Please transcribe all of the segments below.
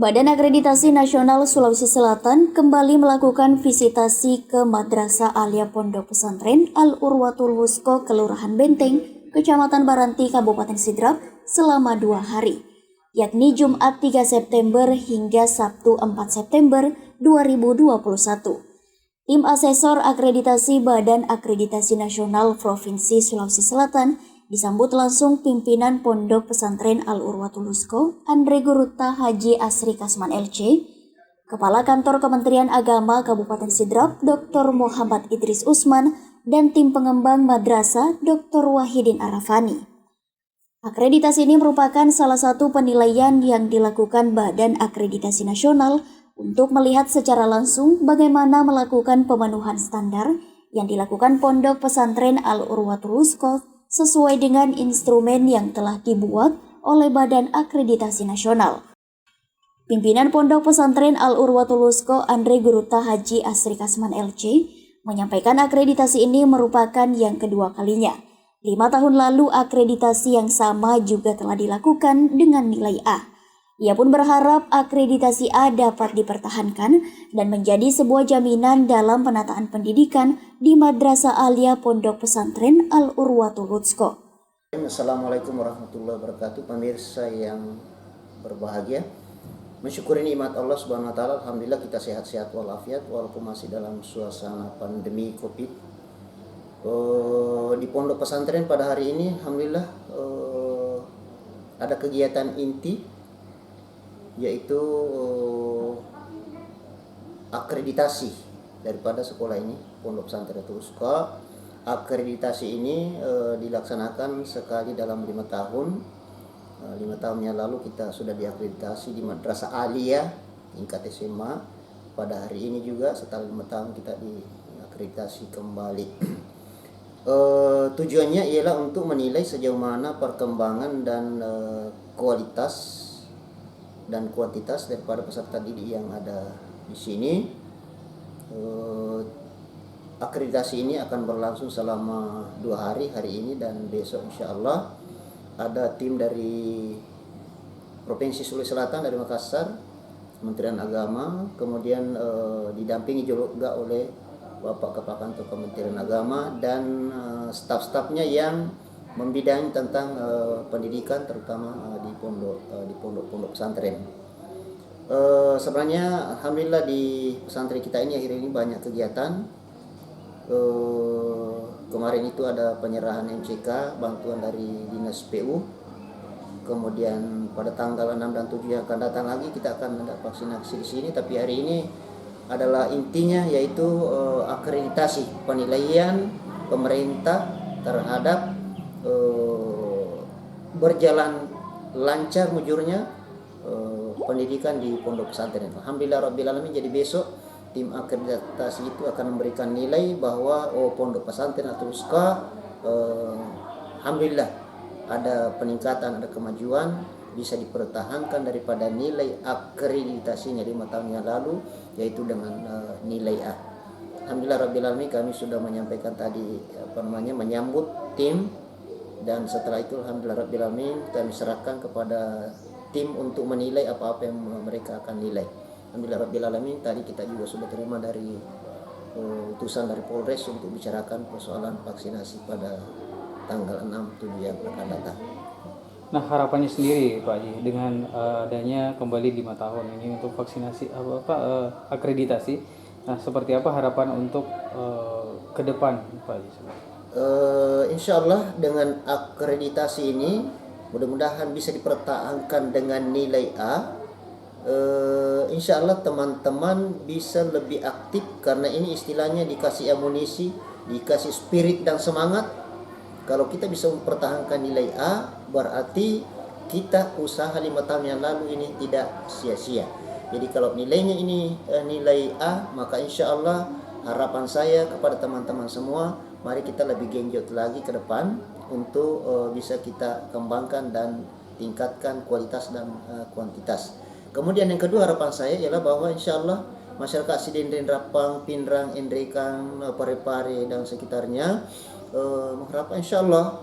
Badan Akreditasi Nasional Sulawesi Selatan kembali melakukan visitasi ke Madrasah Alia Pondok Pesantren Al-Urwatul Wusko, Kelurahan Benteng, Kecamatan Baranti, Kabupaten Sidrap selama 2 hari, yakni Jumat 3 September hingga Sabtu 4 September 2021. Tim asesor akreditasi Badan Akreditasi Nasional Provinsi Sulawesi Selatan disambut langsung pimpinan Pondok Pesantren Al-Urwatul Wusko, Andre Guruta Haji Asri Kasman LC, Kepala Kantor Kementerian Agama Kabupaten Sidrap Dr. Muhammad Idris Usman, dan tim pengembang madrasah Dr. Wahidin Arafani. Akreditasi ini merupakan salah satu penilaian yang dilakukan Badan Akreditasi Nasional untuk melihat secara langsung bagaimana melakukan pemenuhan standar yang dilakukan Pondok Pesantren Al-Urwatul Wusko sesuai dengan instrumen yang telah dibuat oleh Badan Akreditasi Nasional. Pimpinan Pondok Pesantren Al-Urwatul Wusko, Andre Guruta Haji Asri Kasman LC, menyampaikan akreditasi ini merupakan yang kedua kalinya. 5 tahun lalu akreditasi yang sama juga telah dilakukan dengan nilai A. Ia pun berharap akreditasi A dapat dipertahankan dan menjadi sebuah jaminan dalam penataan pendidikan di Madrasah Alia Pondok Pesantren Al-Urwatul Wusko. Assalamualaikum warahmatullahi wabarakatuh. Pemirsa yang berbahagia, mensyukuri nikmat Allah Subhanahu wa taala. Alhamdulillah kita sehat-sehat walafiat walaupun masih dalam suasana pandemi Covid. Di Pondok Pesantren pada hari ini alhamdulillah ada kegiatan inti, yaitu akreditasi daripada sekolah ini, Pondok Pesantren Wusko. Akreditasi ini dilaksanakan sekali dalam 5 tahun. 5 tahun yang lalu kita sudah diakreditasi di Madrasah Alia tingkat SMA. Pada hari ini juga setelah 5 tahun kita diakreditasi kembali. Tujuannya ialah untuk menilai sejauh mana perkembangan dan kualitas dan kuantitas daripada peserta didik yang ada di sini. Akreditasi ini akan berlangsung selama 2 hari, hari ini dan besok insya Allah. Ada tim dari Provinsi Sulawesi Selatan dari Makassar, Kementerian Agama, kemudian didampingi juga oleh Bapak Kepala Kantor Kementerian Agama dan staf-stafnya yang membidangi tentang pendidikan, terutama di pondok pesantren. Sebenarnya alhamdulillah di pesantren kita ini akhir ini banyak kegiatan. Kemarin itu ada penyerahan MCK, bantuan dari Dinas PU. Kemudian pada tanggal 6 dan 7 yang akan datang lagi kita akan ada vaksinasi di sini. Tapi hari ini adalah intinya yaitu akreditasi, penilaian pemerintah terhadap berjalan lancar mujurnya pendidikan di pondok pesantren. Alhamdulillah rabbil alamin. Jadi besok tim akreditasi itu akan memberikan nilai bahwa pondok pesantren atau Wusko alhamdulillah ada peningkatan, ada kemajuan, bisa dipertahankan daripada nilai akreditasinya 5 tahun yang lalu, yaitu dengan nilai A. Alhamdulillah rabbil alamin, kami sudah menyampaikan tadi menyambut tim. Dan setelah itu alhamdulillah rabbil alamin kami serahkan kepada tim untuk menilai apa-apa yang mereka akan nilai. Alhamdulillah rabbil alamin, tadi kita juga sudah terima dari utusan dari Polres untuk bicarakan persoalan vaksinasi pada tanggal 6-7 yang akan datang. Nah, harapannya sendiri Pak Haji dengan adanya kembali 5 tahun ini untuk vaksinasi akreditasi. Nah, seperti apa harapan untuk ke depan Pak Haji? Insya Allah dengan akreditasi ini mudah-mudahan bisa dipertahankan dengan nilai A. Insya Allah teman-teman bisa lebih aktif karena ini istilahnya dikasih amunisi, dikasih spirit dan semangat. Kalau kita bisa mempertahankan nilai A, berarti kita usaha 5 tahun yang lalu ini tidak sia-sia. Jadi kalau nilainya ini nilai A, maka insya Allah harapan saya kepada teman-teman semua, mari kita lebih genjot lagi ke depan untuk bisa kita kembangkan dan tingkatkan kualitas dan kuantitas. Kemudian yang kedua harapan saya ialah bahwa insya Allah masyarakat Sidendren, Rapang, Pinrang, Endrekang, Parepare dan sekitarnya mengharapkan insya Allah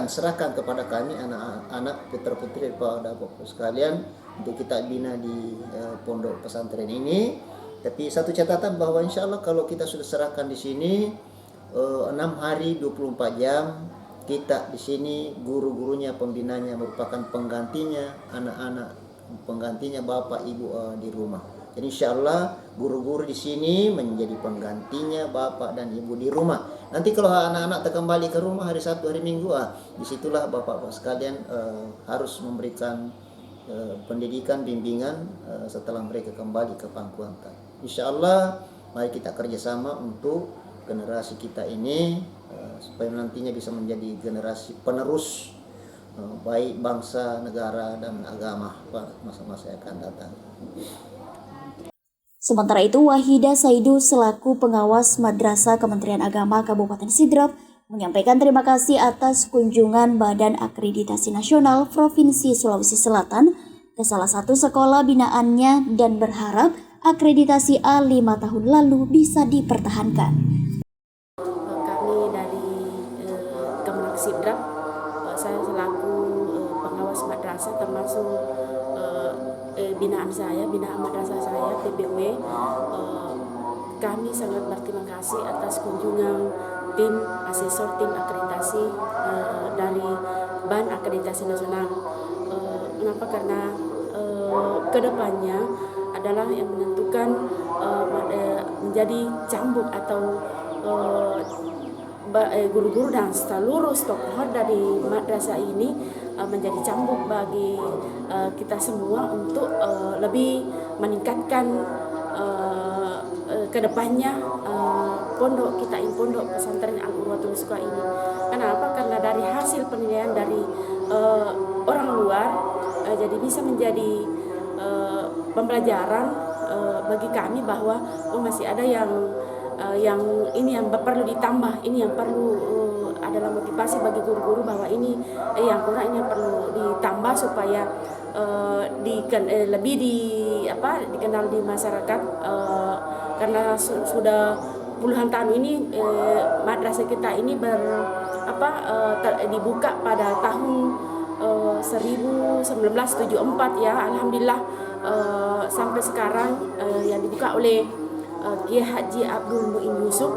serahkan kepada kami anak-anak putra-putri daripada Bapak sekalian untuk kita bina di pondok pesantren ini. Tapi satu catatan bahwa insya Allah kalau kita sudah serahkan di sini 6 hari 24 jam kita di sini, guru-gurunya, pembinanya merupakan penggantinya anak-anak, penggantinya bapak ibu di rumah. Jadi insya Allah guru-guru di sini menjadi penggantinya bapak dan ibu di rumah. Nanti kalau anak-anak kembali ke rumah hari Sabtu, hari Minggu, disitulah bapak-bapak sekalian harus memberikan pendidikan, bimbingan setelah mereka kembali ke pangkuan. Insya Allah mari kita kerjasama untuk generasi kita ini supaya nantinya bisa menjadi generasi penerus baik bangsa, negara, dan agama pada masa-masa yang akan datang. Sementara itu, Wahida Saidu selaku pengawas Madrasah Kementerian Agama Kabupaten Sidrap menyampaikan terima kasih atas kunjungan Badan Akreditasi Nasional Provinsi Sulawesi Selatan ke salah satu sekolah binaannya dan berharap akreditasi A 5 tahun lalu bisa dipertahankan. Kami dari Kemenak Sidrap, saya selaku pengawas madrasah termasuk binaan madrasah saya PBW, kami sangat berterima kasih atas kunjungan tim asesor tim akreditasi dari Ban Akreditasi Nasional. Kenapa? Karena kedepannya adalah yang menentukan menjadi cambuk atau guru-guru dan seluruh stakeholder dari madrasah ini menjadi cambuk bagi kita semua untuk lebih meningkatkan kedepannya pondok kita ini, pondok pesantren Al-Urwatul Wuthqa ini. Kenapa? Karena dari hasil penilaian dari orang luar jadi bisa menjadi pembelajaran bagi kami bahwa masih ada yang ini yang perlu ditambah, ini yang perlu adalah motivasi bagi guru-guru bahwa ini yang kurang, ini yang perlu ditambah supaya lebih dikenal di masyarakat, karena sudah puluhan tahun ini madrasah kita ini dibuka pada tahun 1974 ya, alhamdulillah sampai sekarang yang dibuka oleh Kiai Haji Abdul Muin Yusuf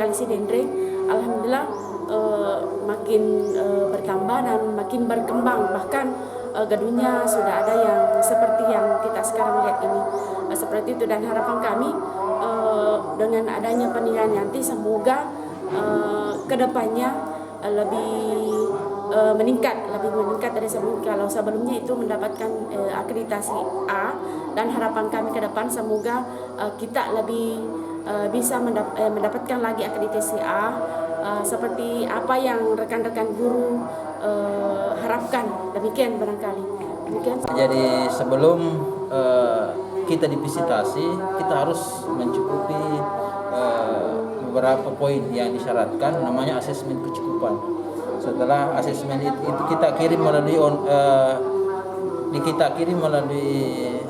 Kalisi Dendreng, alhamdulillah makin bertambah dan makin berkembang, bahkan gedungnya sudah ada yang seperti yang kita sekarang lihat ini, seperti itu. Dan harapan kami dengan adanya penilaian nanti semoga kedepannya lebih meningkat dari sebelumnya. Kalau sebelumnya itu mendapatkan akreditasi A, dan harapan kami ke depan semoga kita lebih bisa mendapatkan lagi akreditasi A seperti apa yang rekan-rekan guru harapkan. Demikian barangkali. Demikian. Jadi sebelum kita divisitasi, kita harus mencukupi beberapa poin yang disyaratkan, namanya asesmen kecukupan. Setelah asesmen itu kita kirim melalui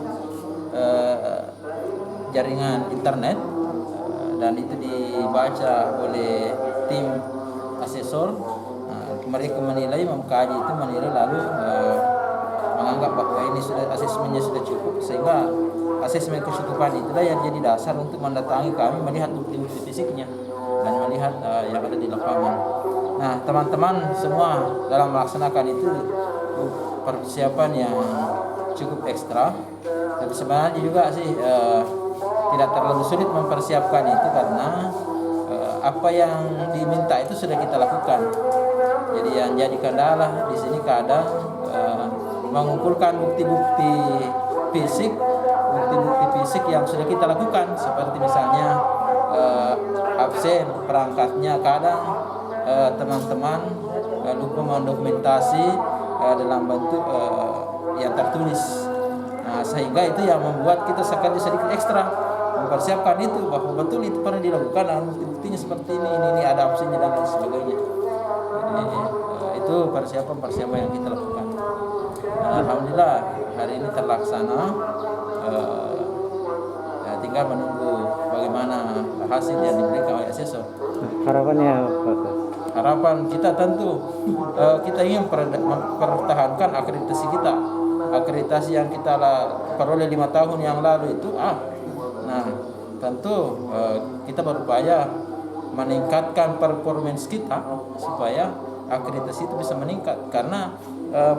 jaringan internet, dan itu dibaca oleh tim asesor. Mereka menilai, mengkaji itu, menilai lalu menganggap bahwa ini asesmennya sudah cukup, sehingga asesmen kecukupan itulah yang jadi dasar untuk mendatangi kami, melihat bukti-bukti fisiknya dan melihat yang ada di lapangan. Nah, teman-teman semua dalam melaksanakan itu persiapan yang cukup ekstra. Tapi sebenarnya juga sih tidak terlalu sulit mempersiapkan itu, karena apa yang diminta itu sudah kita lakukan. Jadi yang jadi kendala di sini kadang mengumpulkan bukti-bukti fisik yang sudah kita lakukan, seperti misalnya absen perangkatnya. Kadang teman-teman lupa mendokumentasi dalam bentuk yang tertulis. Nah, sehingga itu yang membuat kita sekali sedikit ekstra mempersiapkan itu, bahwa betul itu pernah dilakukan, dan buktinya seperti ini ada absennya dan lain sebagainya. Jadi itu persiapan yang kita lakukan. Alhamdulillah hari ini terlaksana. Tinggal menunggu bagaimana hasil yang diberikan oleh asesor. Harapannya apa, Pak? harapan kita tentu kita ingin mempertahankan akreditasi kita, akreditasi yang kita peroleh 5 tahun yang lalu itu. Nah tentu kita berupaya meningkatkan performance kita supaya akreditasi itu bisa meningkat, karena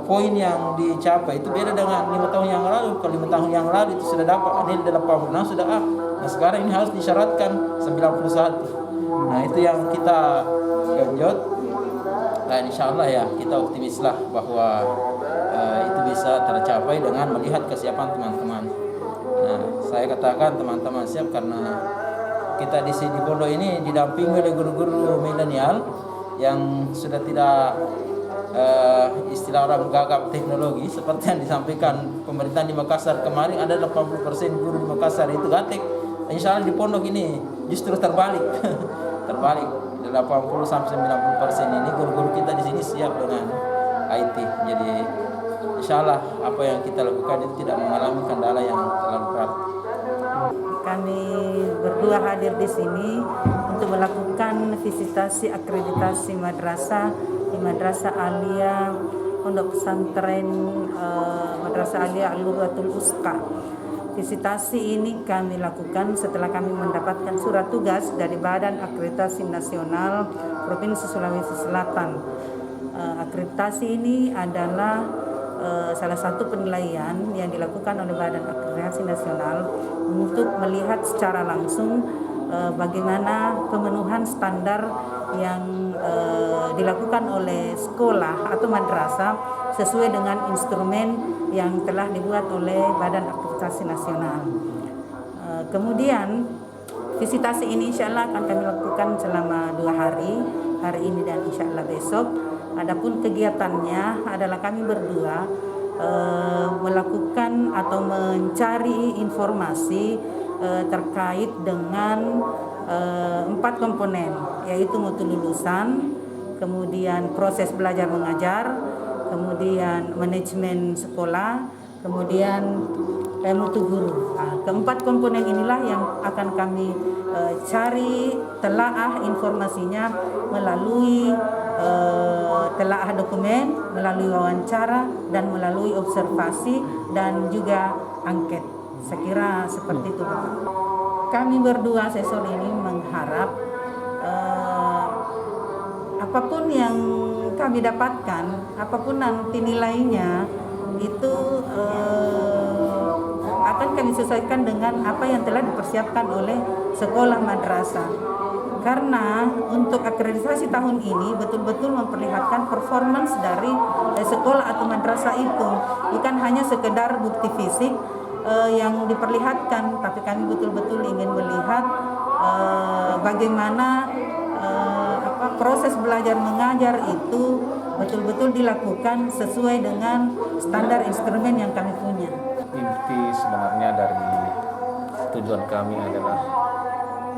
poin yang dicapai itu beda dengan 5 tahun yang lalu. Kalau 5 tahun yang lalu itu sudah dapat nilai 86 sudah nah sekarang ini harus disyaratkan 91. Nah itu yang kita genjot, dan insya Allah ya kita optimislah bahwa itu bisa tercapai dengan melihat kesiapan teman-teman. Nah saya katakan teman-teman siap karena kita di sini pondok ini didampingi oleh guru-guru milenial yang sudah tidak istilah orang gagap teknologi seperti yang disampaikan pemerintahan di Makassar kemarin. Ada 80% guru di Makassar itu gaptek. Insya Allah di pondok ini justru terbalik. Terbalik 80-90% ini guru-guru kita di sini siap dengan IT. Jadi insya Allah apa yang kita lakukan itu tidak mengalami kendala yang terlalu berat. Kami berdua hadir di sini untuk melakukan visitasi akreditasi madrasah di Madrasah Alia Pondok Pesantren Madrasah Alia Al-Urwatul Wuska. Visitasi ini kami lakukan setelah kami mendapatkan surat tugas dari Badan Akreditasi Nasional Provinsi Sulawesi Selatan. Akreditasi ini adalah salah satu penilaian yang dilakukan oleh Badan Akreditasi Nasional untuk melihat secara langsung bagaimana pemenuhan standar yang dilakukan oleh sekolah atau madrasah sesuai dengan instrumen yang telah dibuat oleh Badan Akreditasi Nasional. Kemudian visitasi ini insya Allah akan kami lakukan selama 2 hari ini dan insya Allah besok. Adapun kegiatannya adalah kami berdua melakukan atau mencari informasi terkait dengan 4 komponen, yaitu mutu lulusan, kemudian proses belajar mengajar, kemudian manajemen sekolah, kemudian mutu guru. Nah, keempat komponen inilah yang akan kami cari telaah informasinya melalui telaah dokumen, melalui wawancara, dan melalui observasi dan juga angket. Saya kira seperti itu, Bapak. Kami berdua asesor ini mengharap apapun yang kami dapatkan, apapun nanti nilainya itu akan kami sesuaikan dengan apa yang telah dipersiapkan oleh sekolah madrasah. Karena untuk akreditasi tahun ini betul-betul memperlihatkan performance dari sekolah atau madrasah itu, bukan hanya sekedar bukti fisik yang diperlihatkan, tapi kami betul-betul ingin melihat bagaimana proses belajar mengajar itu betul-betul dilakukan sesuai dengan standar instrumen yang kami punya. Inti sebenarnya dari tujuan kami adalah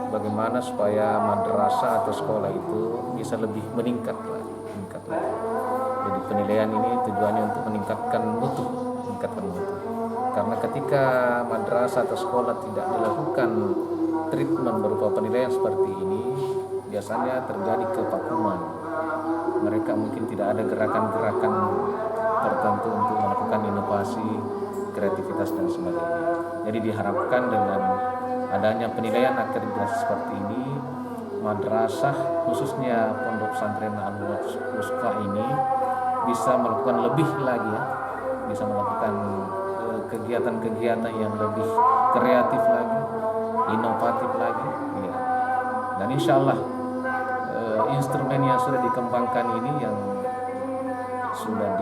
bagaimana supaya madrasah atau sekolah itu bisa lebih meningkat lagi. Jadi penilaian ini tujuannya untuk meningkatkan mutu. Karena ketika madrasah atau sekolah tidak dilakukan treatment berupa penilaian seperti ini, biasanya terjadi kevakuman. Mereka mungkin tidak ada gerakan-gerakan tertentu untuk melakukan inovasi, kreativitas dan sebagainya. Jadi diharapkan dengan adanya penilaian akreditasi seperti ini, madrasah khususnya Pondok Pesantren Al-Urwatul Wuska ini bisa melakukan lebih lagi ya, bisa melakukan kegiatan-kegiatan yang lebih kreatif lagi, inovatif lagi ya. Dan insya Allah instrumen yang sudah dikembangkan ini yang sudah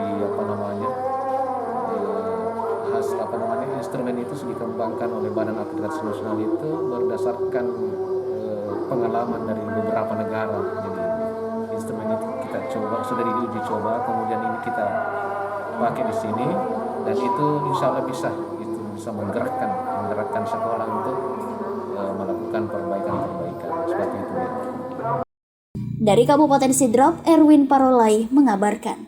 instrumen itu sudah dikembangkan oleh Badan Akreditasi Nasional itu berdasarkan pengalaman dari beberapa negara. Jadi instrumen itu kita coba, sudah diuji coba, kemudian ini kita pakai di sini, dan itu insya Allah bisa menggerakkan sekolah untuk melakukan perbaikan seperti itu ya. Dari Kabupaten Sidrap, Erwin Parolai mengabarkan.